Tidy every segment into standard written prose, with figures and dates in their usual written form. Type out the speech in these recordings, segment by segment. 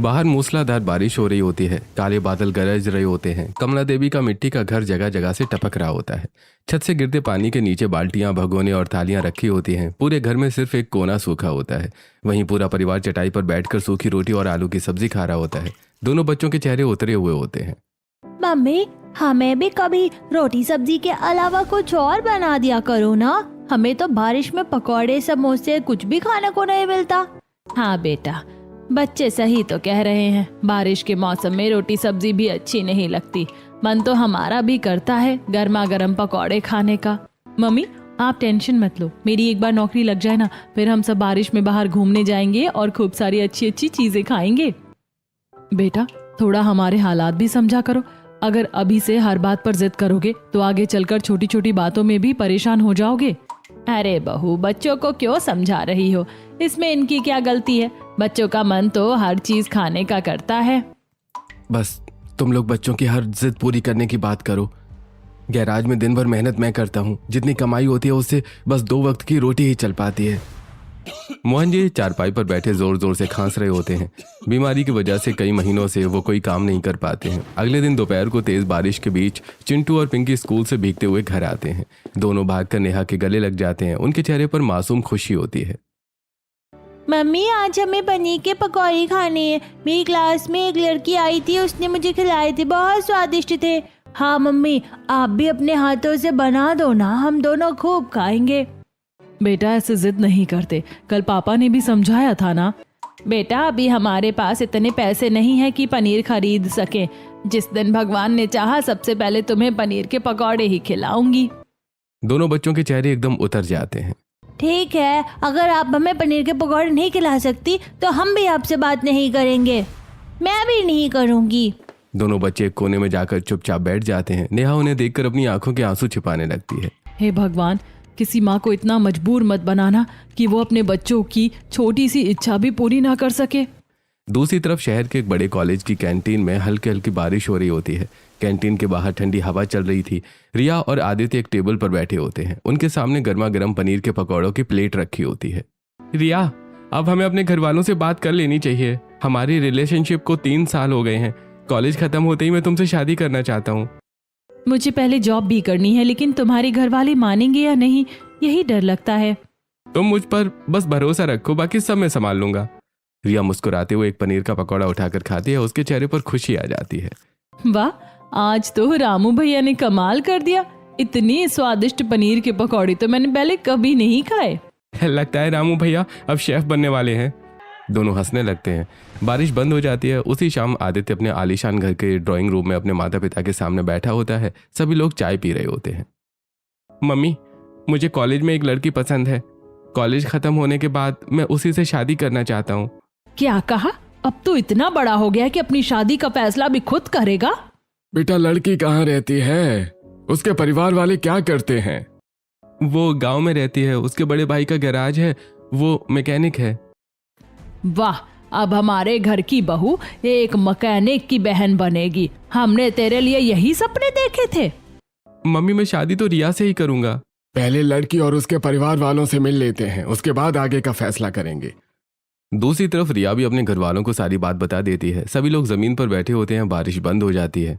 बाहर मूसलाधार बारिश हो रही होती है। काले बादल गरज रहे होते हैं। कमला देवी का मिट्टी का घर जगह जगह से टपक रहा होता है। छत से गिरते पानी के नीचे बाल्टियां, भगोने और थालियां रखी होती हैं। पूरे घर में सिर्फ एक कोना सूखा होता है। वहीं पूरा परिवार चटाई पर बैठकर सूखी रोटी और आलू की सब्जी खा रहा होता है। दोनों बच्चों के चेहरे उतरे हुए होते हैं। मम्मी, हमें भी कभी रोटी सब्जी के अलावा कुछ और बना दिया करो ना। हमें तो बारिश में पकौड़े, समोसे कुछ भी खाने को नहीं मिलता। हाँ बेटा, बच्चे सही तो कह रहे हैं। बारिश के मौसम में रोटी सब्जी भी अच्छी नहीं लगती। मन तो हमारा भी करता है गर्मा गर्म पकौड़े खाने का। मम्मी, आप टेंशन मत लो, मेरी एक बार नौकरी लग जाए ना, फिर हम सब बारिश में बाहर घूमने जाएंगे और खूब सारी अच्छी अच्छी चीजें खाएंगे। बेटा, थोड़ा हमारे हालात भी समझा करो। अगर अभी से हर बात पर जिद करोगे तो आगे चलकर छोटी छोटी बातों में भी परेशान हो जाओगे। अरे बहू, बच्चों को क्यों समझा रही हो? इसमें इनकी क्या गलती है? बच्चों का मन तो हर चीज खाने का करता है। बस तुम लोग बच्चों की हर जिद पूरी करने की बात करो। गैराज में दिन भर मेहनत मैं करता हूँ। जितनी कमाई होती है उससे बस 2 वक्त की रोटी ही चल पाती है। मोहन जी चारपाई पर बैठे जोर जोर से खांस रहे होते हैं। बीमारी की वजह से कई महीनों से वो कोई काम नहीं कर पाते हैं। अगले दिन दोपहर को तेज बारिश के बीच चिंटू और पिंकी स्कूल से भीगते हुए घर आते हैं। दोनों भागकर नेहा के गले लग जाते हैं। उनके चेहरे पर मासूम खुशी होती है। मम्मी, आज हमें पनीर के पकौड़े खाने हैं। मेरी क्लास में एक लड़की आई थी, उसने मुझे खिलाए थे, बहुत स्वादिष्ट थे। हाँ मम्मी, आप भी अपने हाथों से बना दो ना, हम दोनों खूब खाएंगे। बेटा, ऐसे जिद नहीं करते, कल पापा ने भी समझाया था ना। बेटा, अभी हमारे पास इतने पैसे नहीं है कि पनीर खरीद सके। जिस दिन भगवान ने चाहा सबसे पहले तुम्हें पनीर के पकौड़े ही खिलाऊंगी। दोनों बच्चों के चेहरे एकदम उतर जाते हैं। ठीक है, अगर आप हमें पनीर के पकौड़े नहीं खिला सकती तो हम भी आपसे बात नहीं करेंगे। मैं भी नहीं करूंगी। दोनों बच्चे एक कोने में जाकर चुपचाप बैठ जाते हैं। नेहा उन्हें देखकर अपनी आंखों के आंसू छिपाने लगती है। हे भगवान, किसी माँ को इतना मजबूर मत बनाना कि वो अपने बच्चों की छोटी सी इच्छा भी पूरी ना कर सके। दूसरी तरफ शहर के एक बड़े कॉलेज की कैंटीन में हल्की हल्की बारिश हो रही होती है। कैंटीन के बाहर ठंडी हवा चल रही थी। रिया और आदित्य एक टेबल पर बैठे होते हैं। उनके सामने गर्मा गर्म पनीर के पकौड़ों की प्लेट रखी होती है। रिया, अब हमें अपने घर वालों से बात कर लेनी चाहिए। हमारी रिलेशनशिप को 3 साल हो गए हैं। कॉलेज खत्म होते ही मैं तुमसे शादी करना चाहता हूँ। मुझे पहले जॉब भी करनी है, लेकिन तुम्हारे घर वाले मानेंगे या नहीं, यही डर लगता है। तुम मुझ पर बस भरोसा रखो, बाकी सब मैं संभाल लूंगा। रिया मुस्कुराते हुए एक पनीर का पकौड़ा उठाकर खाती है। उसके चेहरे पर खुशी आ जाती है। वाह, आज तो रामू भैया ने कमाल कर दिया। इतनी स्वादिष्ट पनीर के पकौड़े तो मैंने पहले कभी नहीं खाए। लगता है रामू भैया अब शेफ बनने वाले हैं। दोनों हंसने लगते हैं। बारिश बंद हो जाती है। उसी शाम आदित्य अपने आलीशान घर के ड्राइंग रूम में अपने माता पिता के सामने बैठा होता है। सभी लोग चाय पी रहे होते हैं। मम्मी, मुझे कॉलेज में एक लड़की पसंद है। कॉलेज खत्म होने के बाद मैं उसी से शादी करना चाहता हूँ। क्या कहा? अब तो इतना बड़ा हो गया कि अपनी शादी का फैसला भी खुद करेगा। बेटा, लड़की कहाँ रहती है? उसके परिवार वाले क्या करते हैं? वो गांव में रहती है। उसके बड़े भाई का गैराज है, वो मैकेनिक है। वाह, अब हमारे घर की बहू एक मैकेनिक की बहन बनेगी। हमने तेरे लिए यही सपने देखे थे। मम्मी, मैं शादी तो रिया से ही करूंगा। पहले लड़की और उसके परिवार वालों से मिल लेते हैं, उसके बाद आगे का फैसला करेंगे। दूसरी तरफ रिया भी अपने घर वालों को सारी बात बता देती है। सभी लोग जमीन पर बैठे होते हैं। बारिश बंद हो जाती है।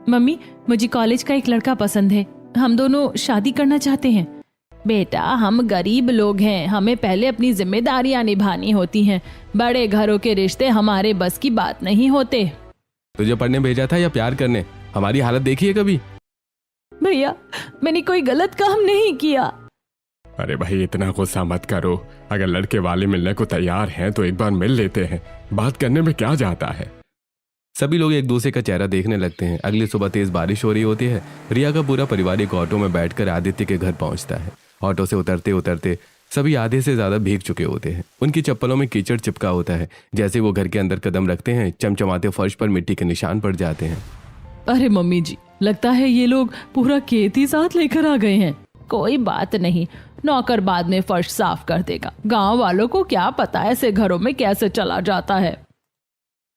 मम्मी, मुझे कॉलेज का एक लड़का पसंद है। हम दोनों शादी करना चाहते हैं। बेटा, हम गरीब लोग हैं, हमें पहले अपनी जिम्मेदारियां निभानी होती हैं। बड़े घरों के रिश्ते हमारे बस की बात नहीं होते। तुझे पढ़ने भेजा था या प्यार करने? हमारी हालत देखी है कभी? भैया, मैंने कोई गलत काम नहीं किया। अरे भाई, इतना गुस्सा मत करो। अगर लड़के वाले मिलने को तैयार हैं तो एक बार मिल लेते हैं। बात करने में क्या जाता है। सभी लोग एक दूसरे का चेहरा देखने लगते हैं। अगली सुबह तेज बारिश हो रही होती है। रिया का पूरा परिवार एक ऑटो में बैठकर आदित्य के घर पहुंचता है। ऑटो से उतरते उतरते सभी आधे से ज्यादा भीग चुके होते हैं। उनकी चप्पलों में कीचड़ चिपका होता है। जैसे वो घर के अंदर कदम रखते हैं, चमचमाते फर्श पर मिट्टी के निशान पड़ जाते हैं। अरे मम्मी जी, लगता है ये लोग पूरा खेत ही साथ लेकर आ गए हैं। कोई बात नहीं, नौकर बाद में फर्श साफ कर देगा। गांव वालों को क्या पता ऐसे घरों में कैसे चला जाता है।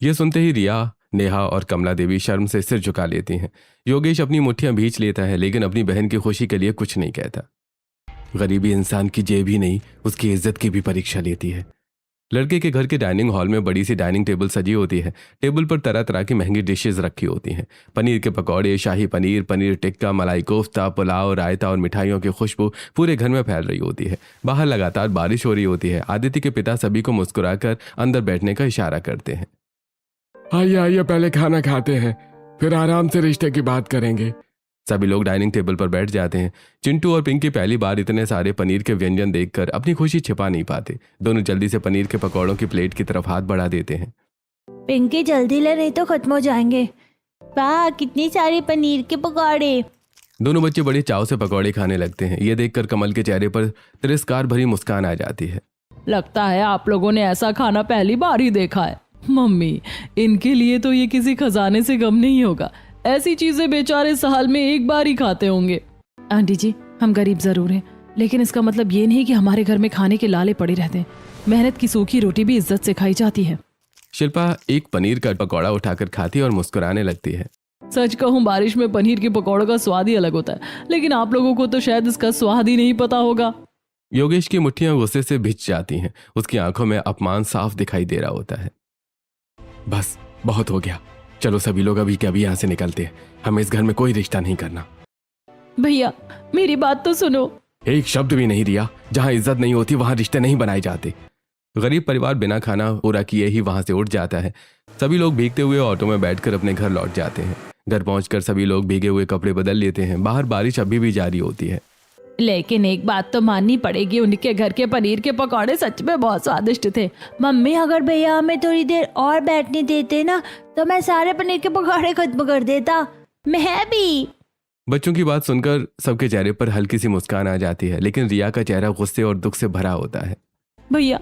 ये सुनते ही रिया, नेहा और कमला देवी शर्म से सिर झुका लेती हैं। योगेश अपनी मुट्ठियां भींच लेता है, लेकिन अपनी बहन की खुशी के लिए कुछ नहीं कहता। गरीबी इंसान की जेब ही नहीं, उसकी इज्जत की भी परीक्षा लेती है। लड़के के घर के डाइनिंग हॉल में बड़ी सी डाइनिंग टेबल सजी होती है। टेबल पर तरह तरह की महंगी डिशेज रखी होती हैं। पनीर के पकौड़े, शाही पनीर, पनीर टिक्का, मलाई कोफ्ता, पुलाव, रायता और मिठाइयों की खुशबू पूरे घर में फैल रही होती है। बाहर लगातार बारिश हो रही होती है। आदित्य के पिता सभी को मुस्कुराकर अंदर बैठने का इशारा करते हैं। आइए आइए, पहले खाना खाते हैं, फिर आराम से रिश्ते की बात करेंगे। सभी लोग डाइनिंग टेबल पर बैठ जाते हैं। चिंटू और पिंकी पहली बार इतने सारे पनीर के व्यंजन देखकर अपनी खुशी छिपा नहीं पाते। दोनों जल्दी से पनीर के पकौड़ों की प्लेट की तरफ हाथ बढ़ा देते हैं। पिंकी जल्दी ले, नहीं तो खत्म हो जाएंगे। वाह, कितनी सारी पनीर के पकौड़े। दोनों बच्चे बड़े चाव से पकौड़े खाने लगते हैं। ये देखकर कमल के चेहरे पर तिरस्कार भरी मुस्कान आ जाती है। लगता है आप लोगों ने ऐसा खाना पहली बार ही देखा है। मम्मी, इनके लिए तो ये किसी खजाने से कम नहीं होगा। ऐसी चीजें बेचारे साल में एक बार ही खाते होंगे। आंटी जी, हम गरीब जरूर हैं, लेकिन इसका मतलब ये नहीं कि हमारे घर में खाने के लाले पड़े रहते हैं। मेहनत की सूखी रोटी भी इज्जत से खाई जाती है। शिल्पा एक पनीर का पकौड़ा उठाकर खाती है और मुस्कुराने लगती है। सच कहूँ, बारिश में पनीर के पकौड़ों का स्वाद ही अलग होता है, लेकिन आप लोगों को तो शायद इसका स्वाद ही नहीं पता होगा। योगेश की मुट्ठियां गुस्से से भिज जाती हैं। उसकी आंखों में अपमान साफ दिखाई दे रहा होता है। बस बहुत हो गया, चलो सभी लोग अभी के अभी यहाँ से निकलते हैं। हमें इस घर में कोई रिश्ता नहीं करना। भैया, मेरी बात तो सुनो। एक शब्द भी नहीं रिया। जहाँ इज्जत नहीं होती वहाँ रिश्ते नहीं बनाए जाते। गरीब परिवार बिना खाना पूरा किए ही वहां से उठ जाता है। सभी लोग भीगते हुए ऑटो में बैठकर अपने घर लौट जाते हैं। घर पहुंचकर सभी लोग भीगे हुए कपड़े बदल लेते हैं। बाहर बारिश अभी भी जारी होती है। लेकिन एक बात तो माननी पड़ेगी, उनके घर के पनीर के पकौड़े सच में बहुत स्वादिष्ट थे। मम्मी, अगर भैया हमें थोड़ी देर और बैठने देते ना, तो मैं सारे पनीर के पकौड़े खत्म कर देता। मैं भी। बच्चों की बात सुनकर सबके चेहरे पर हल्की सी मुस्कान आ जाती है, लेकिन रिया का चेहरा गुस्से और दुख से भरा होता है। भैया,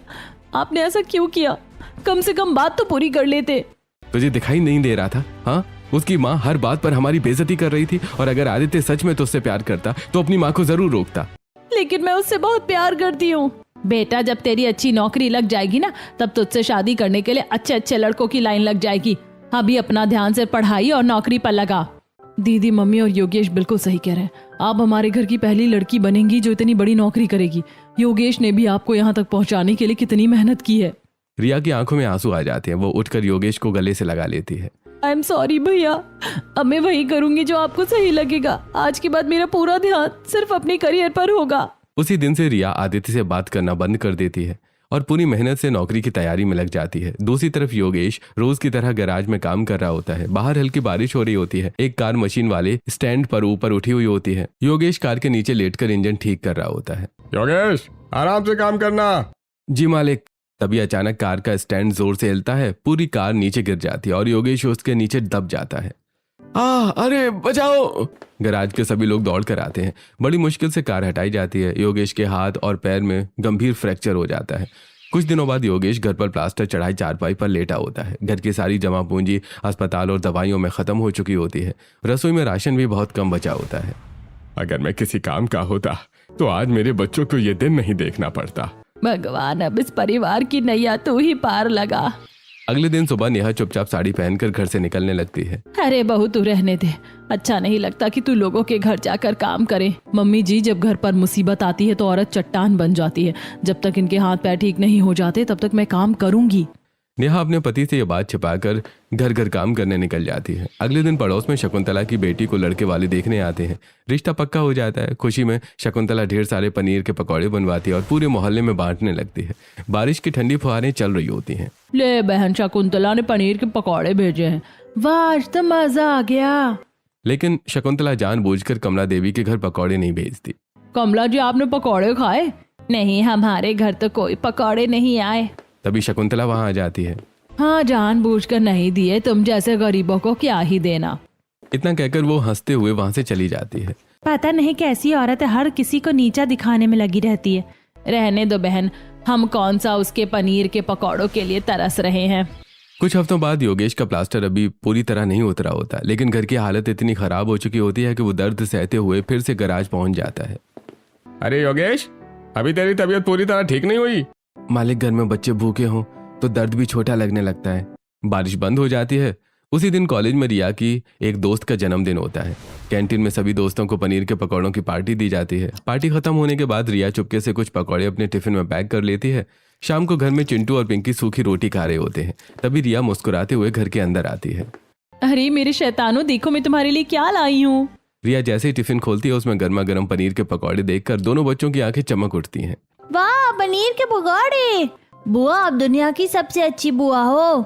आपने ऐसा क्यों किया? कम से कम बात तो पूरी कर लेते। तुझे दिखाई नहीं दे रहा था? हाँ, उसकी माँ हर बात पर हमारी बेइज्जती कर रही थी, और अगर आदित्य सच में तुझसे प्यार करता तो अपनी माँ को जरूर रोकता। लेकिन मैं उससे बहुत प्यार करती हूँ। बेटा, जब तेरी अच्छी नौकरी लग जाएगी ना, तब तुझसे शादी करने के लिए अच्छे अच्छे लड़कों की लाइन लग जाएगी। अभी अपना ध्यान से पढ़ाई और नौकरी पर लगा। दीदी, मम्मी और योगेश बिल्कुल सही कह रहे हैं। आप हमारे घर की पहली लड़की बनेंगी जो इतनी बड़ी नौकरी करेगी। योगेश ने भी आपको यहाँ तक पहुँचाने के लिए कितनी मेहनत की है। रिया की आंखों में आंसू आ जाते हैं। वो उठकर योगेश को गले से लगा लेती है। आई एम सॉरी भैया, अब मैं वही करूंगी जो आपको सही लगेगा। आज के बाद मेरा पूरा ध्यान सिर्फ अपने करियर पर होगा। उसी दिन से रिया आदित्य से बात करना बंद कर देती है और पूरी मेहनत से नौकरी की तैयारी में लग जाती है। दूसरी तरफ योगेश रोज की तरह गैराज में काम कर रहा होता है। बाहर हल्की बारिश हो रही होती है। एक कार मशीन वाले स्टैंड पर ऊपर उठी हुई होती है। योगेश कार के नीचे लेटकर इंजन ठीक कर रहा होता है। योगेश, आराम से काम करना। जी मालिक। तभी अचानक कार का स्टैंड जोर से हिलता है। पूरी कार नीचे गिर जाती है और योगेश उसके नीचे दब जाता है। अरे बचाओ! गैराज के सभी लोग दौड़ कर आते हैं। बड़ी मुश्किल से कार हटाई जाती है। योगेश के हाथ और पैर में गंभीर फ्रैक्चर हो जाता है। कुछ दिनों बाद योगेश घर पर प्लास्टर चढ़ाई चारपाई पर लेटा होता है। घर की सारी जमा पूंजी अस्पताल और दवाइयों में खत्म हो चुकी होती है। रसोई में राशन भी बहुत कम बचा होता है। अगर मैं किसी काम का होता तो आज मेरे बच्चों को ये दिन नहीं देखना पड़ता। भगवान, अब इस परिवार की नैया तू ही पार लगा। अगले दिन सुबह नेहा चुपचाप साड़ी पहनकर घर से निकलने लगती है। अरे बहू, तू रहने दे। अच्छा नहीं लगता कि तू लोगों के घर जाकर काम करे। मम्मी जी, जब घर पर मुसीबत आती है तो औरत चट्टान बन जाती है। जब तक इनके हाथ पैर ठीक नहीं हो जाते तब तक मैं काम करूंगी। नेहा अपने पति से यह बात छिपाकर घर घर काम करने निकल जाती है। अगले दिन पड़ोस में शकुंतला की बेटी को लड़के वाले देखने आते हैं। रिश्ता पक्का हो जाता है। खुशी में शकुंतला ढेर सारे पनीर के पकौड़े बनवाती है और पूरे मोहल्ले में बांटने लगती है। बारिश की ठंडी फुहारें चल रही होती हैं। ले बहन, शकुंतला ने पनीर के पकौड़े भेजे हैं। वाह, आज तो मजा आ गया। लेकिन शकुंतला जानबूझकर कमला देवी के घर पकौड़े नहीं भेजती। कमला जी, आपने पकौड़े खाए? नहीं, हमारे घर तो कोई पकौड़े नहीं आए। तभी शकुंतला वहां आ जाती है। हाँ, जानबूझकर नहीं दिए। तुम जैसे गरीबों को क्या ही देना। इतना कहकर वो हंसते हुए वहां से चली जाती है। पता नहीं कैसी औरत है, हर किसी को नीचा दिखाने में लगी रहती है। रहने दो बहन, हम कौन सा उसके पनीर के पकौड़ों के लिए तरस रहे हैं। कुछ हफ्तों बाद योगेश का प्लास्टर अभी पूरी तरह नहीं उतरा होता, लेकिन घर की हालत इतनी खराब हो चुकी होती है कि वो दर्द सहते हुए फिर से गैराज पहुंच जाता है। अरे योगेश, अभी तेरी तबीयत पूरी तरह ठीक नहीं हुई? मालिक, घर में बच्चे भूखे हों तो दर्द भी छोटा लगने लगता है। बारिश बंद हो जाती है। उसी दिन कॉलेज में रिया की एक दोस्त का जन्मदिन होता है। कैंटीन में सभी दोस्तों को पनीर के पकौड़ों की पार्टी दी जाती है। पार्टी खत्म होने के बाद रिया चुपके से कुछ पकौड़े अपने टिफिन में पैक कर लेती है। शाम को घर में चिंटू और पिंकी सूखी रोटी खा रहे होते हैं। तभी रिया मुस्कुराते हुए घर के अंदर आती है। अरे मेरे शैतानों, देखो मैं तुम्हारे लिए क्या लाई हूँ। रिया जैसे ही टिफिन खोलती है उसमें गर्मा गर्म पनीर के पकौड़े देखकर दोनों बच्चों की आंखें चमक उठती हैं। वाह, पनीर के पकौड़े! बुआ, आप दुनिया की सबसे अच्छी बुआ हो।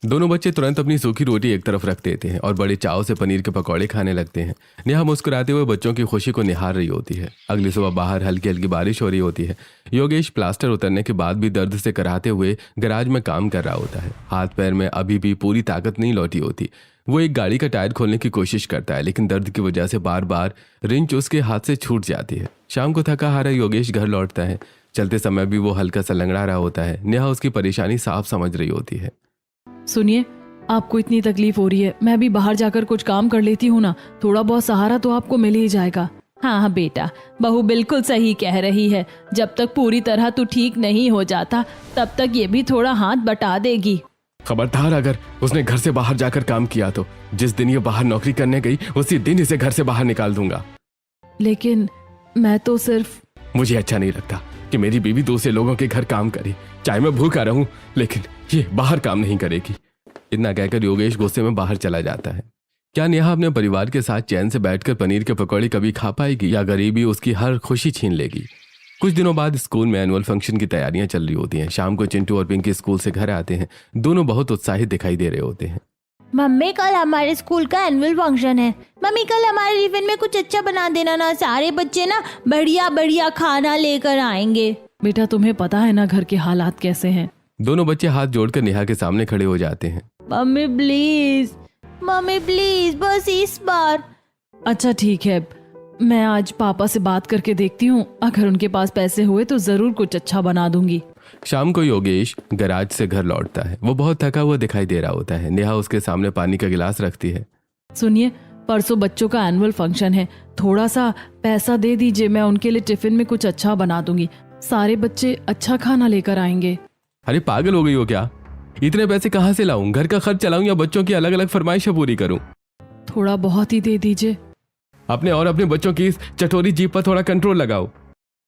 दोनों बच्चे तुरंत अपनी सूखी रोटी एक तरफ रख देते हैं और बड़े चाव से पनीर के पकौड़े खाने लगते हैं। नेहा मुस्कुराते हुए बच्चों की खुशी को निहार रही होती है। अगली सुबह बाहर हल्की हल्की बारिश हो रही होती है। योगेश प्लास्टर उतरने के बाद भी दर्द से कराहते हुए गैराज में काम कर रहा होता है। हाथ पैर में अभी भी पूरी ताकत नहीं लौटी होती। वो एक गाड़ी का टायर खोलने की कोशिश करता है, लेकिन दर्द की वजह से बार बार रिंच उसके हाथ से छूट जाती है। शाम को थका हारा योगेश घर लौटता है। चलते समय भी वो हल्का सा लंगड़ा रहा होता है। नेहा उसकी परेशानी साफ समझ रही होती है। सुनिए, आपको इतनी तकलीफ हो रही है, मैं भी बाहर जाकर कुछ काम कर लेती हूँ ना, थोड़ा बहुत सहारा तो आपको मिल ही जाएगा। हाँ बेटा, बहू बिल्कुल सही कह रही है। जब तक पूरी तरह तू ठीक नहीं हो जाता तब तक ये भी थोड़ा हाथ बटा देगी। खबरदार, अगर उसने घर से बाहर जाकर काम किया तो जिस दिन ये बाहर नौकरी करने गई उसी दिन इसे घर से बाहर निकाल दूंगा। लेकिन मैं तो सिर्फ... मुझे अच्छा नहीं लगता कि मेरी बीवी दूसरे लोगों के घर काम करे, चाहे मैं भूखा रहूं, लेकिन ये बाहर काम नहीं करेगी। इतना कहकर योगेश गुस्से में बाहर चला जाता है। क्या नेहा अपने परिवार के साथ चैन से बैठकर पनीर के पकौड़े कभी खा पाएगी या गरीबी उसकी हर खुशी छीन लेगी? कुछ दिनों बाद स्कूल में एनुअल फंक्शन की तैयारियां चल रही होती हैं। शाम को चिंटू और पिंकी स्कूल से घर आते हैं। दोनों बहुत उत्साहित दिखाई दे रहे होते हैं। मम्मी, कल हमारे स्कूल का एनुअल फंक्शन है। मम्मी, कल हमारे टिफिन में कुछ अच्छा बना देना ना, सारे बच्चे ना बढ़िया बढ़िया खाना लेकर आएंगे। बेटा, तुम्हें पता है ना घर के हालात कैसे हैं। दोनों बच्चे हाथ जोड़कर नेहा के सामने खड़े हो जाते हैं। मम्मी प्लीज, मम्मी प्लीज, बस इस बार। अच्छा ठीक है, मैं आज पापा से बात करके देखती हूँ, अगर उनके पास पैसे हुए तो जरूर कुछ अच्छा बना दूंगी। शाम को योगेश गैराज से घर लौटता है। वो बहुत थका हुआ दिखाई दे रहा होता है। नेहा उसके सामने पानी का गिलास रखती है। सुनिए, परसों बच्चों का एनुअल फंक्शन है, थोड़ा सा पैसा दे दीजिए, मैं उनके लिए टिफिन में कुछ अच्छा बना दूंगी। सारे बच्चे अच्छा खाना लेकर आएंगे। अरे पागल हो गई हो क्या? इतने पैसे कहाँ से लाऊं? घर का खर्च चलाऊं या बच्चों की अलग अलग फरमाइशें पूरी करूं? थोड़ा बहुत ही दे दीजिए। अपने और अपने बच्चों की इस चटोरी जीभ पर थोड़ा कंट्रोल लगाओ।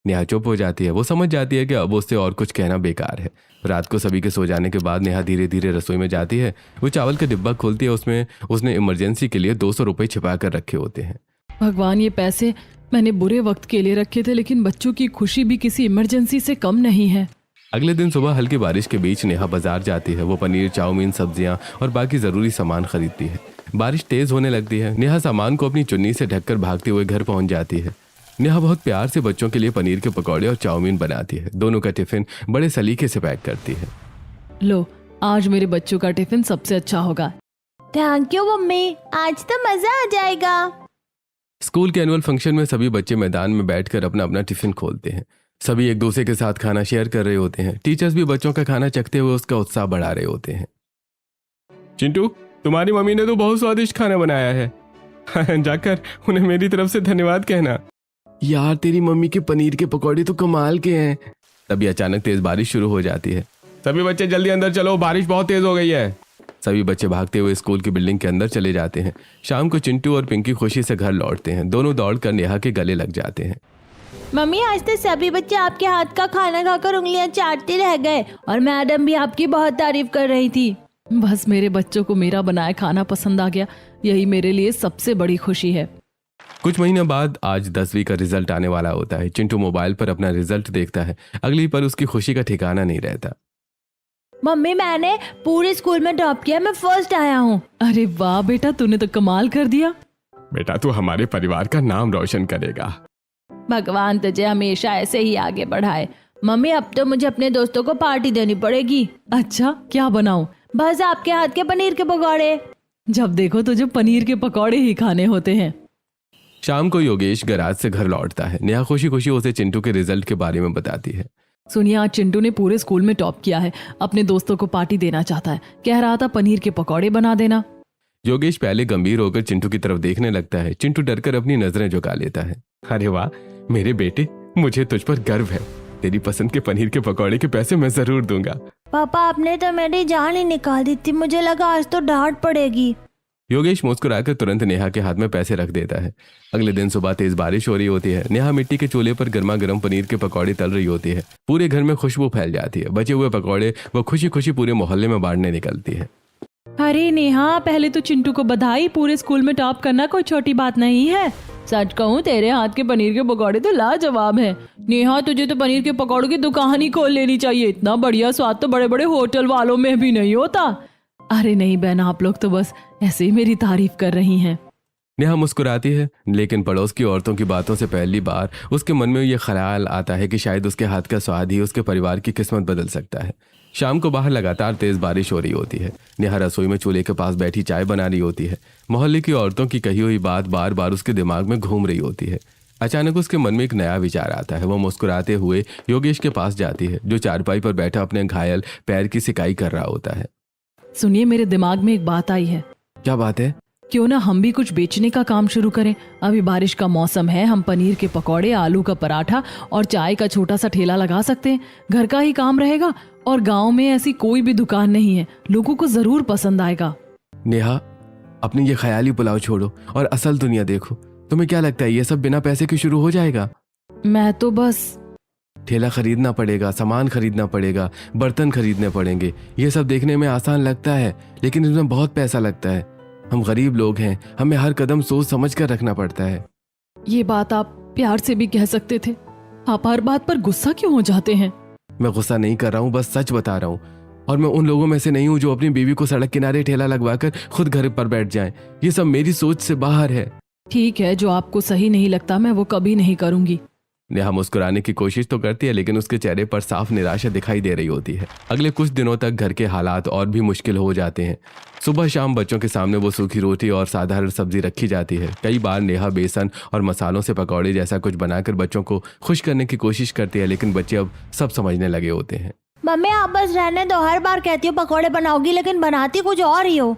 नेहा चुप हो जाती है। वो समझ जाती है कि अब उससे और कुछ कहना बेकार है। रात को सभी के सो जाने के बाद नेहा धीरे धीरे रसोई में जाती है। वो चावल का डिब्बा खोलती है। उसमें उसने इमरजेंसी के लिए 200 रुपये छिपा कर रखे होते हैं। भगवान, ये पैसे मैंने बुरे वक्त के लिए रखे थे, लेकिन बच्चों की खुशी भी किसी इमरजेंसी से कम नहीं है। अगले दिन सुबह हल्की बारिश के बीच नेहा बाजार जाती है। वो पनीर, चाउमीन, सब्जियां और बाकी जरूरी सामान खरीदती है। बारिश तेज होने लगती है। नेहा सामान को अपनी चुन्नी से ढककर भागते हुए घर पहुंच जाती है। नेहा बहुत प्यार से बच्चों के लिए पनीर के पकौड़े और चाउमीन बनाती है। दोनों का टिफिन बड़े सलीके से पैक करती है। लो, आज मेरे बच्चों का टिफिन सबसे अच्छा होगा। थैंक यू मम्मी, आज तो मजा आ जाएगा। स्कूल के एनुअल फंक्शन में सभी बच्चे मैदान में बैठकर अपना अपना टिफिन खोलते हैं। सभी एक दूसरे के साथ खाना शेयर कर रहे होते हैं। टीचर्स भी बच्चों का खाना चखते हुए उसका उत्साह बढ़ा रहे होते हैं। चिंटू, तुम्हारी मम्मी ने तो बहुत स्वादिष्ट खाना बनाया है। जाकर उन्हें मेरी तरफ से धन्यवाद कहना। यार, तेरी मम्मी के पनीर के पकौड़े तो कमाल के हैं। तभी अचानक तेज बारिश शुरू हो जाती है। सभी बच्चे जल्दी अंदर चलो, बारिश बहुत तेज हो गई है। सभी बच्चे भागते हुए स्कूल की बिल्डिंग के अंदर चले जाते हैं। शाम को चिंटू और पिंकी खुशी से घर लौटते हैं। दोनों दौड़कर नेहा के गले लग जाते हैं। मम्मी, आज तो सभी बच्चे आपके हाथ का खाना खाकर उंगलियां चाटते रह गए और मैडम भी आपकी बहुत तारीफ कर रही थी। बस मेरे बच्चों को मेरा बनाया खाना पसंद आ गया, यही मेरे लिए सबसे बड़ी खुशी है। कुछ महीने बाद आज 10वीं का रिजल्ट आने वाला होता है। चिंटू मोबाइल पर अपना रिजल्ट देखता है। अगली पर उसकी खुशी का ठिकाना नहीं रहता। मम्मी, मैंने पूरे स्कूल में टॉप किया, मैं फर्स्ट आया हूँ। अरे वाह बेटा, तूने तो कमाल कर दिया। बेटा, तू हमारे परिवार का नाम रोशन करेगा। भगवान तुझे हमेशा ऐसे ही आगे बढ़ाए। मम्मी, अब तो मुझे अपने दोस्तों को पार्टी देनी पड़ेगी। अच्छा, क्या बनाऊं? बस आपके हाथ के पनीर के पकौड़े। जब देखो तुझे पनीर के पकौड़े ही खाने होते हैं। शाम को योगेश गैराज से घर लौटता है। नेहा खुशी खुशी उसे चिंटू के रिजल्ट के बारे में बताती है। सुनिए, आज चिंटू ने पूरे स्कूल में टॉप किया है, अपने दोस्तों को पार्टी देना चाहता है, कह रहा था पनीर के पकौड़े बना देना। योगेश पहले गंभीर होकर चिंटू की तरफ देखने लगता है। चिंटू डरकर अपनी नजरें झुका लेता है। अरे वाह मेरे बेटे, मुझे तुझ पर गर्व है। तेरी पसंद के पनीर के पकौड़े के पैसे मैं जरूर दूंगा। पापा, आपने तो मेरी जान ही निकाल दी थी। मुझे लगा आज तो डांट पड़ेगी। योगेश मुस्कुराकर तुरंत नेहा के हाथ में पैसे रख देता है। अगले दिन सुबह तेज बारिश हो रही होती है। नेहा मिट्टी के चूल्हे पर गर्मा गर्म पनीर के पकौड़े तल रही होती है। पूरे घर में खुशबू फैल जाती है। बचे हुए पकौड़े वो खुशी खुशी पूरे मोहल्ले में बांटने निकलती है। अरे नेहा, पहले तो चिंटू को बधाई, पूरे स्कूल में टॉप करना कोई छोटी बात नहीं है। सच कहूँ तेरे हाथ के पनीर के पकौड़े तो लाजवाब है। नेहा, तुझे तो पनीर के पकौड़ों की दुकान ही खोल लेनी चाहिए। इतना बढ़िया स्वाद तो बड़े बड़े होटल वालों में भी नहीं होता। अरे नहीं बहन, आप लोग तो बस ऐसे ही मेरी तारीफ कर रही हैं। नेहा मुस्कुराती है, लेकिन पड़ोस की औरतों की बातों से पहली बार उसके मन में ये ख्याल आता है कि शायद उसके हाथ का स्वाद ही उसके परिवार की किस्मत बदल सकता है। शाम को बाहर लगातार तेज बारिश हो रही होती है। नेहा रसोई में चूल्हे के पास बैठी चाय बना रही होती है। मोहल्ले की औरतों की कही हुई बात बार बार उसके दिमाग में घूम रही होती है। अचानक उसके मन में एक नया विचार आता है। वो मुस्कुराते हुए योगेश के पास जाती है, जो चारपाई पर बैठा अपने घायल पैर की सिकाई कर रहा होता है। सुनिए, मेरे दिमाग में एक बात आई है। क्या बात है? क्यों ना हम भी कुछ बेचने का काम शुरू करें। अभी बारिश का मौसम है, हम पनीर के पकौड़े, आलू का पराठा और चाय का छोटा सा ठेला लगा सकते हैं। घर का ही काम रहेगा और गांव में ऐसी कोई भी दुकान नहीं है, लोगों को जरूर पसंद आएगा। नेहा, अपनी ये ख्याली पुलाव छोड़ो और असल दुनिया देखो। तुम्हें क्या लगता है ये सब बिना पैसे के शुरू हो जाएगा? मैं तो बस ठेला खरीदना पड़ेगा, सामान खरीदना पड़ेगा, बर्तन खरीदने पड़ेंगे। ये सब देखने में आसान लगता है, लेकिन इसमें बहुत पैसा लगता है। हम गरीब लोग हैं, हमें हर कदम सोच समझ कर रखना पड़ता है। ये बात आप प्यार से भी कह सकते थे। आप हर बात पर गुस्सा क्यों हो जाते हैं? मैं गुस्सा नहीं कर रहा हूँ, बस सच बता रहा हूँ। और मैं उन लोगों में से नहीं हूँ जो अपनी बीवी को सड़क किनारे ठेला लगवाकर खुद घर पर बैठ जाएं। ये सब मेरी सोच से बाहर है। ठीक है, जो आपको सही नहीं लगता मैं वो कभी नहीं करूंगी। नेहा मुस्कुराने की कोशिश तो करती है, लेकिन उसके चेहरे पर साफ निराशा दिखाई दे रही होती है। अगले कुछ दिनों तक घर के हालात और भी मुश्किल हो जाते हैं। सुबह शाम बच्चों के सामने वो सूखी रोटी और साधारण सब्जी रखी जाती है। कई बार नेहा बेसन और मसालों से पकौड़े जैसा कुछ बनाकर बच्चों को खुश करने की कोशिश करती है, लेकिन बच्चे अब सब समझने लगे होते हैं। मम्मी आप बस रहने दो, हर बार कहती हो पकौड़े बनाओगी लेकिन बनाती कुछ और ही हो।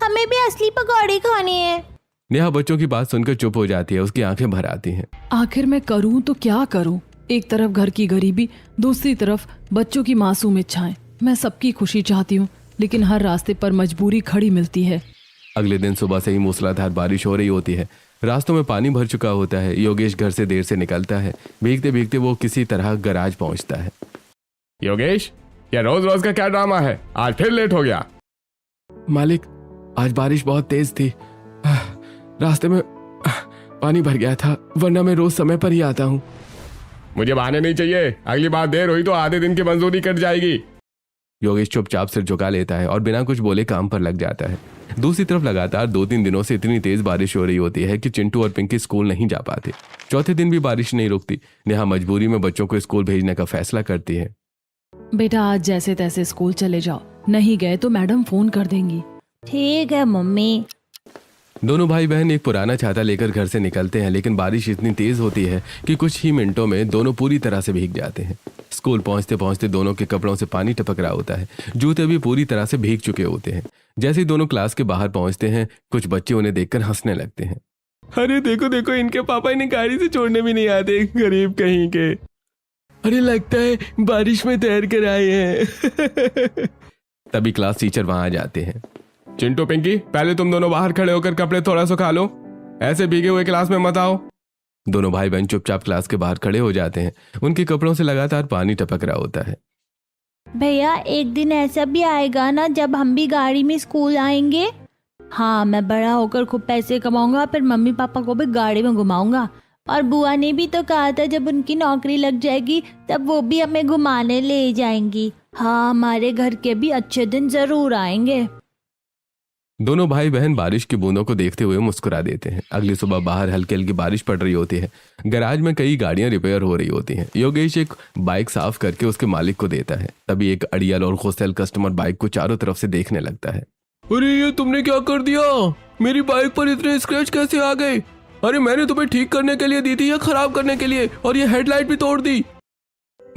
हमें भी असली पकौड़े खानी है। नेहा बच्चों की बात सुनकर चुप हो जाती है। उसकी आंखें भर आती हैं। आखिर मैं करूं तो क्या करूं? एक तरफ घर की गरीबी, दूसरी तरफ बच्चों की मासूम इच्छाएं। मैं सबकी खुशी चाहती हूं, लेकिन हर रास्ते पर मजबूरी खड़ी मिलती है। अगले दिन सुबह से ही मूसलाधार बारिश हो रही होती है। रास्तों में पानी भर चुका होता है। योगेश घर से देर से निकलता है। भीगते भीगते वो किसी तरह गैराज पहुंचता है। योगेश, ये रोज रोज का क्या ड्रामा है? आज फिर लेट हो गया। मालिक, आज बारिश बहुत तेज थी। रास्ते में पानी भर गया था, वरना मैं रोज समय पर ही आता हूँ। मुझे बहाने नहीं चाहिए। अगली बार देर हुई तो आधे दिन की मंजूरी कट जाएगी। योगेश चुपचाप सिर झुका लेता है और बिना कुछ बोले काम पर लग जाता है। दूसरी तरफ लगातार 2-3 दिनों से इतनी तेज बारिश हो रही होती है कि चिंटू और पिंकी स्कूल नहीं जा पाते। चौथे दिन भी बारिश नहीं रुकती। नेहा मजबूरी में बच्चों को स्कूल भेजने का फैसला करती है। बेटा, आज जैसे तैसे स्कूल चले जाओ, नहीं गए तो मैडम फोन कर देंगी। ठीक है मम्मी। दोनों भाई बहन एक पुराना छाता लेकर घर से निकलते हैं, लेकिन बारिश इतनी तेज होती है कि कुछ ही मिनटों में दोनों पूरी तरह से भीग जाते हैं। स्कूल पहुंचते पहुंचते दोनों के कपड़ों से पानी टपक रहा होता है। जूते भी पूरी तरह से भीग चुके होते हैं। जैसे ही दोनों क्लास के बाहर पहुंचते हैं, कुछ बच्चे उन्हें देखकर हंसने लगते हैं। अरे देखो देखो, इनके पापा इन्हें गाड़ी से छोड़ने भी नहीं आते, गरीब कहीं के। अरे लगता है बारिश में तैर कर आए हैं। तभी क्लास टीचर वहां आ जाते हैं। चिंटू, पिंकी, पहले तुम दोनों बाहर खड़े होकर कपड़े थोड़ा सुखा लो। ऐसे भीगे हुए क्लास में मत आओ। दोनों भाई बहन चुपचाप क्लास के बाहर खड़े हो जाते हैं। उनके कपड़ों से लगातार पानी टपक रहा होता है। भैया एक दिन ऐसा भी आएगा ना जब हम भी गाड़ी में स्कूल आएंगे। हाँ, मैं बड़ा होकर खूब पैसे कमाऊंगा, फिर मम्मी पापा को भी गाड़ी में घुमाऊंगा। और बुआ ने भी तो कहा था जब उनकी नौकरी लग जाएगी तब वो भी हमें घुमाने ले जाएंगी। हाँ, हमारे घर के भी अच्छे दिन जरूर आएंगे। दोनों भाई बहन बारिश की बूंदों को देखते हुए मुस्कुरा देते हैं। अगली सुबह बाहर हल्की हल्की बारिश पड़ रही होती है। गैराज में कई गाड़ियां रिपेयर हो रही होती हैं। योगेश एक बाइक साफ करके उसके मालिक को देता है। तभी एक अड़ियल और गुस्सैल कस्टमर बाइक को चारों तरफ से देखने लगता है। अरे ये तुमने क्या कर दिया? मेरी बाइक पर इतने स्क्रैच कैसे आ गए? अरे मैंने तुम्हें ठीक करने के लिए दी थी या खराब करने के लिए? और ये हेडलाइट भी तोड़ दी।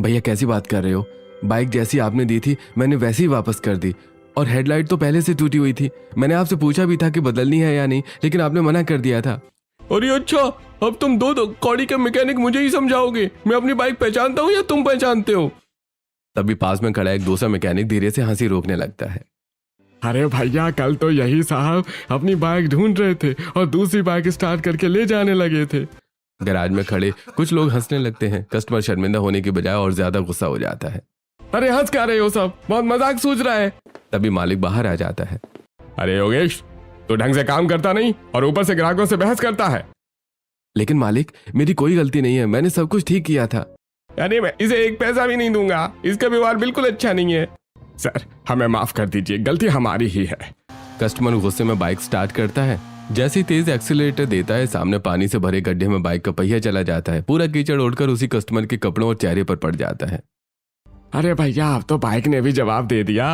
भैया कैसी बात कर रहे हो? बाइक जैसी आपने दी थी मैंने वैसी ही वापस कर दी, और हेडलाइट तो पहले से टूटी हुई थी। मैंने आपसे पूछा भी था कि बदलनी है या नहीं, लेकिन आपने मना कर दिया था। अरे अच्छा, अब तुम दो कौड़ी के मैकेनिक मुझे ही समझाओगे? मैं अपनी बाइक पहचानता हूँ या तुम पहचानते हो? तभी पास में खड़ा एक दूसरा मैकेनिक धीरे से हंसी रोकने लगता है। अरे भैया कल तो यही साहब अपनी बाइक ढूंढ रहे थे और दूसरी बाइक स्टार्ट करके ले जाने लगे थे। गैराज में खड़े कुछ लोग हंसने लगते हैं। कस्टमर शर्मिंदा होने के बजाय और ज्यादा गुस्सा हो जाता है। अरे हंस क्या रहे हो सब, बहुत मजाक सूझ रहा है। तभी मालिक बाहर आ जाता है। अरे योगेश, तू ढंग से काम करता नहीं और ऊपर से ग्राहकों से बहस करता है। लेकिन मालिक, मेरी कोई गलती नहीं है, मैंने सब कुछ ठीक किया था। अरे मैं इसे एक पैसा भी नहीं दूंगा, इसका व्यवहार बिल्कुल अच्छा नहीं है। सर हमें माफ कर दीजिए, गलती हमारी ही है। कस्टमर गुस्से में बाइक स्टार्ट करता है। जैसे ही तेज एक्सीलरेटर देता है, सामने पानी से भरे गड्ढे में बाइक का पहिया चला जाता है। पूरा कीचड़ उड़कर उसी कस्टमर के कपड़ों और चेहरे पर पड़ जाता है। अरे भैया अब तो बाइक ने भी जवाब दे दिया।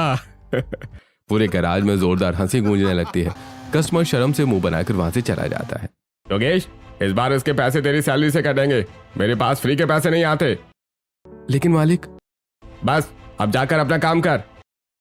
पूरे गैराज में जोरदार हंसी गूंजने लगती है। कस्टमर शर्म से मुंह बनाकर वहां से चला जाता है। योगेश, इस बार इसके पैसे तेरी सैलरी से कटेंगे, मेरे पास फ्री के पैसे नहीं आते। लेकिन मालिक। बस अब जाकर अपना काम कर।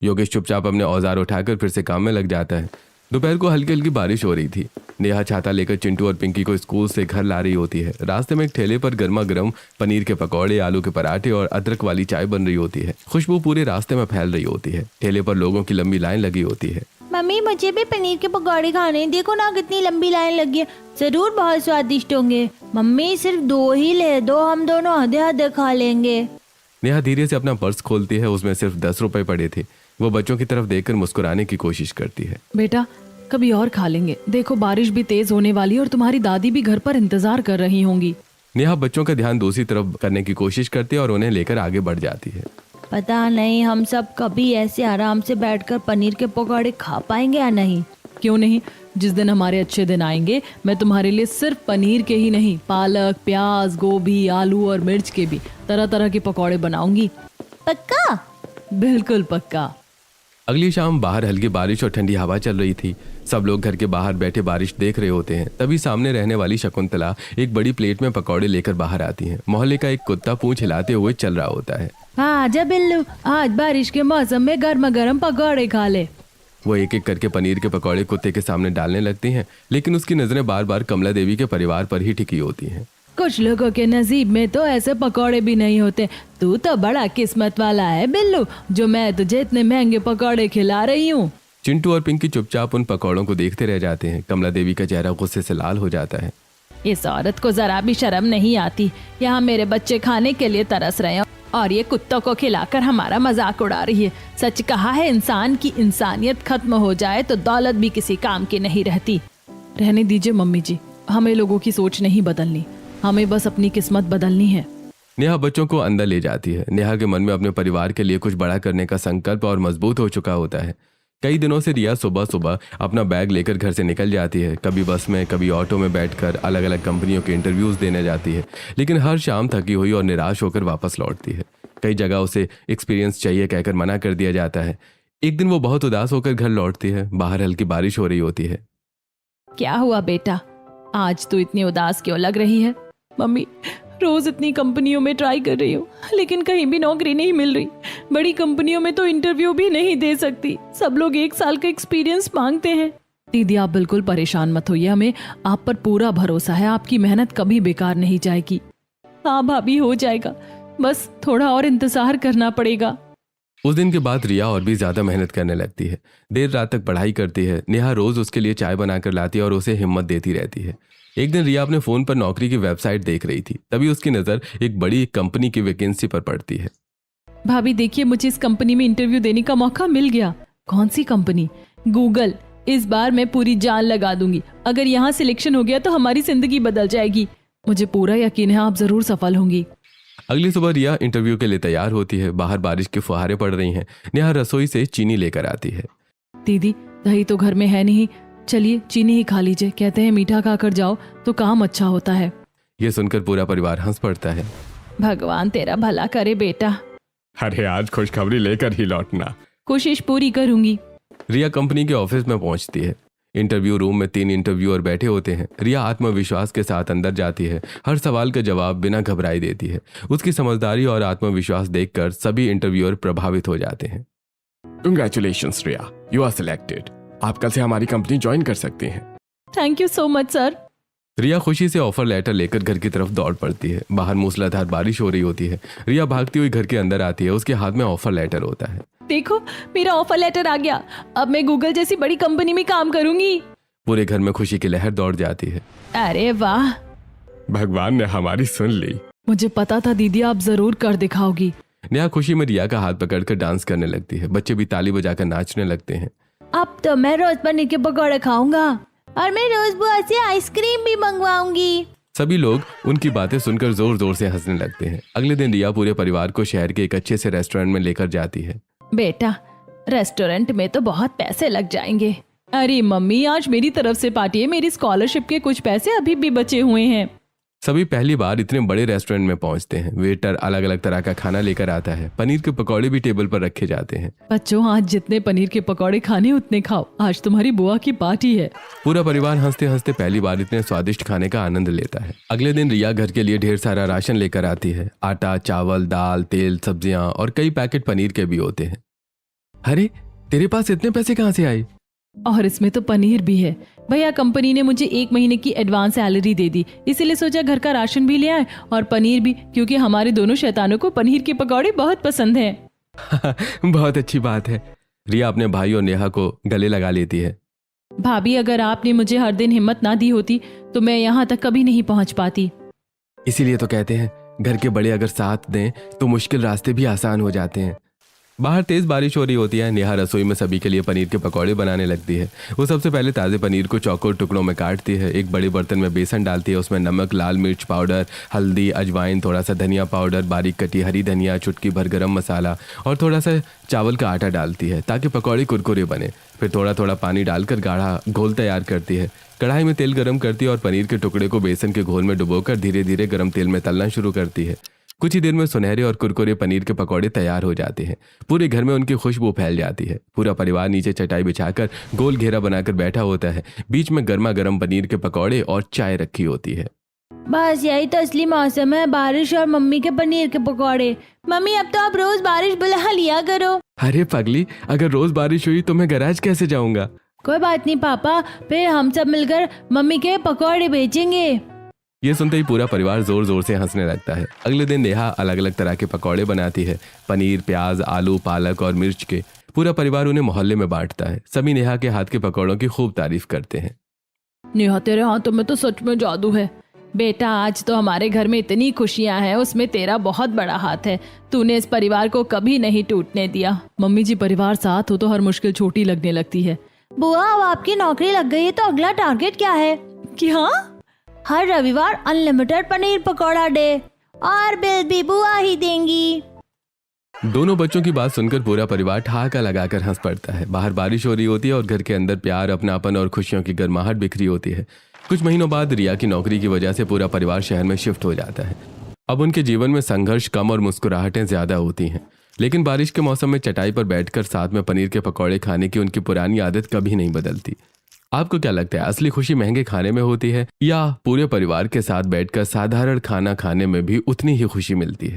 योगेश चुपचाप अपने औजार उठाकर फिर से काम में लग जाता है। दोपहर को हल्की हल्की बारिश हो रही थी। नेहा छाता लेकर चिंटू और पिंकी को स्कूल से घर ला रही होती है। रास्ते में एक ठेले पर गर्मा गर्म पनीर के पकौड़े, आलू के पराठे और अदरक वाली चाय बन रही होती है। खुशबू पूरे रास्ते में फैल रही होती है। ठेले पर लोगों की लंबी लाइन लगी होती है। मम्मी मुझे भी पनीर के पकौड़े खाने हैं, देखो ना कितनी लंबी लाइन लगी है, जरूर बहुत स्वादिष्ट होंगे। मम्मी सिर्फ 2 ही ले दो, हम दोनों आधे आधे खा लेंगे। नेहा धीरे से अपना पर्स खोलती है। उसमें सिर्फ 10 रुपए पड़े थे। वो बच्चों की तरफ देखकर मुस्कुराने की कोशिश करती है। बेटा कभी और खा लेंगे, देखो बारिश भी तेज होने वाली है और तुम्हारी दादी भी घर पर इंतजार कर रही होंगी। नेहा बच्चों का ध्यान दूसरी तरफ करने की कोशिश करती है और उन्हें लेकर आगे बढ़ जाती है। पता नहीं हम सब कभी ऐसे आराम से बैठकर पनीर के पकौड़े खा पाएंगे या नहीं। क्यों नहीं, जिस दिन हमारे अच्छे दिन आएंगे मैं तुम्हारे लिए सिर्फ पनीर के ही नहीं, पालक, प्याज, गोभी, आलू और मिर्च के भी तरह तरह के पकौड़े बनाऊंगी। पक्का? बिल्कुल पक्का। अगली शाम बाहर हल्की बारिश और ठंडी हवा चल रही थी। सब लोग घर के बाहर बैठे बारिश देख रहे होते हैं। तभी सामने रहने वाली शकुंतला एक बड़ी प्लेट में पकौड़े लेकर बाहर आती हैं। मोहल्ले का एक कुत्ता पूंछ हिलाते हुए चल रहा होता है। आजा बिल्लू, आज बारिश के मौसम में गर्मा गर्म पकौड़े खा ले। वो एक एक करके पनीर के पकौड़े कुत्ते के सामने डालने लगती हैं, लेकिन उसकी नजरें बार बार कमला देवी के परिवार पर ही टिकी होती हैं। कुछ लोगों के नसीब में तो ऐसे पकौड़े भी नहीं होते। तू तो बड़ा किस्मत वाला है बिल्लू, जो मैं तुझे इतने महंगे पकौड़े खिला रही हूँ। चिंटू और पिंकी चुपचाप उन पकौड़ों को देखते रह जाते हैं। कमला देवी का चेहरा गुस्से से लाल हो जाता है। इस औरत को जरा भी शर्म नहीं आती। यहाँ मेरे बच्चे खाने के लिए तरस रहे हैं और ये कुत्तों को खिलाकर हमारा मजाक उड़ा रही है। सच कहा है, इंसान की इंसानियत खत्म हो जाए तो दौलत भी किसी काम की नहीं रहती। रहने दीजिए मम्मी जी, हमें लोगों की सोच नहीं बदलनी, हमें बस अपनी किस्मत बदलनी है। नेहा बच्चों को अंदर ले जाती है। नेहा के मन में अपने परिवार के लिए कुछ बड़ा करने का संकल्प और मजबूत हो चुका होता है। कई दिनों से रिया सुबह सुबह अपना बैग लेकर घर से निकल जाती है। कभी बस में, कभी ऑटो में बैठकर अलग अलग कंपनियों के इंटरव्यूज देने जाती है, लेकिन हर शाम थकी हुई और निराश होकर वापस लौटती है। कई जगह उसे एक्सपीरियंस चाहिए कहकर मना कर दिया जाता है। एक दिन वो बहुत उदास होकर घर लौटती है। बाहर हल्की बारिश हो रही होती है। क्या हुआ बेटा, आज तू इतनी उदास क्यों लग रही है? मम्मी, रोज इतनी कंपनियों में ट्राई कर रही हूँ, लेकिन कहीं भी नौकरी नहीं मिल रही। बड़ी कंपनियों में तो इंटरव्यू भी नहीं दे सकती, सब लोग 1 साल का एक्सपीरियंस मांगते हैं। दीदी आप बिल्कुल परेशान मत होइए, हमें आप पर पूरा भरोसा है, आपकी मेहनत कभी बेकार नहीं जाएगी। हाँ भाभी, हो जाएगा, बस थोड़ा और इंतजार करना पड़ेगा। उस दिन के बाद रिया और भी ज्यादा मेहनत करने लगती है। देर रात तक पढ़ाई करती है। नेहा रोज उसके लिए चाय बनाकर लाती है और उसे हिम्मत देती रहती है। एक दिन रिया अपने फोन पर नौकरी की वेबसाइट देख रही थी। तभी उसकी नजर एक बड़ी कंपनी की वैकेंसी पर पड़ती है। भाभी देखिए, मुझे इस कंपनी में इंटरव्यू देने का मौका मिल गया। कौन सी कंपनी? गूगल। इस बार मैं पूरी जान लगा दूंगी। अगर यहाँ सिलेक्शन हो गया तो हमारी जिंदगी बदल जाएगी। मुझे पूरा यकीन है आप जरूर सफल होंगी। अगली सुबह रिया इंटरव्यू के लिए तैयार होती है। बाहर बारिश की फुहारें पड़ रही हैं। नेहा रसोई से चीनी लेकर आती है। दीदी दही तो घर में है नहीं, चलिए चीनी ही खा लीजिए। कहते हैं मीठा खाकर जाओ तो काम अच्छा होता है। ये सुनकर पूरा परिवार हंस पड़ता है। भगवान तेरा भला करे बेटा। अरे आज खुशखबरी लेकर ही लौटना। कोशिश पूरी करूंगी। रिया कंपनी के ऑफिस में पहुंचती है। इंटरव्यू रूम में 3 इंटरव्यूअर बैठे होते हैं। रिया आत्मविश्वास के साथ अंदर जाती है। हर सवाल का जवाब बिना घबराए देती है। उसकी समझदारी और आत्मविश्वास देखकर सभी इंटरव्यूअर प्रभावित हो जाते हैं। Congratulations Riya, you are selected. आप कल से हमारी कंपनी ज्वाइन कर सकते हैं। Thank you so much sir. Riya खुशी से ऑफर लेटर लेकर घर की तरफ दौड़ पड़ती है। बाहर मूसलाधार बारिश हो रही होती है। रिया भागती हुई घर के अंदर आती है। उसके हाथ में ऑफर लेटर होता है। देखो मेरा ऑफर लेटर आ गया, अब मैं गूगल जैसी बड़ी कंपनी में काम करूंगी। पूरे घर में खुशी की लहर दौड़ जाती है। अरे वाह, भगवान ने हमारी सुन ली। मुझे पता था दीदी आप जरूर कर दिखाओगी। नेहा खुशी में रिया का हाथ पकड़कर डांस करने लगती है। बच्चे भी ताली बजाकर नाचने लगते हैं। अब तो मैं रोज पनीर के पकौड़े खाऊंगा और मैं रोज बुआ से आइसक्रीम भी मंगवाऊंगी। सभी लोग उनकी बातें सुनकर जोर जोर से हंसने लगते हैं। अगले दिन रिया पूरे परिवार को शहर के एक अच्छे से रेस्टोरेंट में लेकर जाती है। बेटा, रेस्टोरेंट में तो बहुत पैसे लग जाएंगे। अरे मम्मी, आज मेरी तरफ से पार्टी है, मेरी स्कॉलरशिप के कुछ पैसे अभी भी बचे हुए हैं। सभी पहली बार इतने बड़े रेस्टोरेंट में पहुंचते हैं। वेटर अलग अलग तरह का खाना लेकर आता है। पनीर के पकौड़े भी टेबल पर रखे जाते हैं। बच्चों, आज जितने पनीर के पकौड़े खाने उतने खाओ, आज तुम्हारी बुआ की पार्टी है। पूरा परिवार हंसते हंसते पहली बार इतने स्वादिष्ट खाने का आनंद लेता है। अगले दिन रिया घर के लिए ढेर सारा राशन लेकर आती है। आटा, चावल, दाल, तेल, सब्जियां और कई पैकेट पनीर के भी होते हैं। अरे, तेरे पास इतने पैसे कहाँ से आए? और इसमें तो पनीर भी है। भैया, कंपनी ने मुझे 1 महीने की एडवांस सैलरी दे दी, इसीलिए सोचा घर का राशन भी ले आए और पनीर भी, क्योंकि हमारे दोनों शैतानों को पनीर के पकौड़े बहुत पसंद हैं। बहुत अच्छी बात है। रिया अपने भाई और नेहा को गले लगा लेती है। भाभी, अगर आपने मुझे हर दिन हिम्मत ना दी होती तो मैं यहाँ तक कभी नहीं पहुँच पाती। इसीलिए तो कहते हैं, घर के बड़े अगर साथ दें तो मुश्किल रास्ते भी आसान हो जाते हैं। बाहर तेज बारिश हो रही होती है। नेहा रसोई में सभी के लिए पनीर के पकौड़े बनाने लगती है। वो सबसे पहले ताज़े पनीर को चौकोर टुकड़ों में काटती है। एक बड़े बर्तन में बेसन डालती है। उसमें नमक, लाल मिर्च पाउडर, हल्दी, अजवाइन, थोड़ा सा धनिया पाउडर, बारीक कटी हरी धनिया, चुटकी भर गरम मसाला और थोड़ा सा चावल का आटा डालती है ताकि पकौड़े कुरकुरे बने। फिर थोड़ा थोड़ा पानी डालकर गाढ़ा घोल तैयार करती है। कढ़ाई में तेल गरम करती है और पनीर के टुकड़े को बेसन के घोल में डुबोकर धीरे धीरे गरम तेल में तलना शुरू करती है। कुछ ही देर में सुनहरे और कुरकुरे पनीर के पकौड़े तैयार हो जाते हैं। पूरे घर में उनकी खुशबू फैल जाती है। पूरा परिवार नीचे चटाई बिछाकर गोल घेरा बनाकर बैठा होता है। बीच में गर्मा गर्म पनीर के पकौड़े और चाय रखी होती है। बस यही तो असली मौसम है, बारिश और मम्मी के पनीर के पकौड़े। मम्मी, अब तो आप रोज बारिश बुला लिया करो। अरे पगली, अगर रोज बारिश हुई तो मैं गैराज कैसे जाऊंगा? कोई बात नहीं पापा, फिर हम सब मिलकर मम्मी के पकौड़े बेचेंगे। ये सुनते ही पूरा परिवार जोर जोर से हंसने लगता है। अगले दिन नेहा अलग अलग तरह के पकौड़े बनाती है। पनीर, प्याज, आलू, पालक और मिर्च के। पूरा परिवार उन्हें मोहल्ले में बांटता है। सभी नेहा के हाथ के पकौड़ों की खूब तारीफ करते हैं। नेहा, तेरे हाथों में तो सच में जादू है। बेटा, आज तो हमारे घर में इतनी खुशियां हैं, उसमें तेरा बहुत बड़ा हाथ है। तूने इस परिवार को कभी नहीं टूटने दिया। मम्मी जी, परिवार साथ हो तो हर मुश्किल छोटी लगने लगती है। बुआ, अब आपकी नौकरी लग गई है तो अगला टारगेट क्या है? कि हाँ, हर रविवार अनलिमिटेड पनीर पकौड़ा डे और बिल भी बुआ ही देंगी। दोनों बच्चों की बात सुनकर पूरा परिवार ठहाका लगाकर हंस पड़ता है। बाहर बारिश हो रही होती है और घर के अंदर प्यार, अपनापन और खुशियों की गर्माहट बिखरी होती है। कुछ महीनों बाद रिया की नौकरी की वजह से पूरा परिवार शहर में शिफ्ट हो जाता है। अब उनके जीवन में संघर्ष कम और मुस्कुराहटें ज्यादा होती हैं। लेकिन बारिश के मौसम में चटाई पर बैठकर साथ में पनीर के पकौड़े खाने की उनकी पुरानी आदत कभी नहीं बदलती। आपको क्या लगता है, असली खुशी महंगे खाने में होती है या पूरे परिवार के साथ बैठकर साधारण खाना खाने में भी उतनी ही खुशी मिलती है?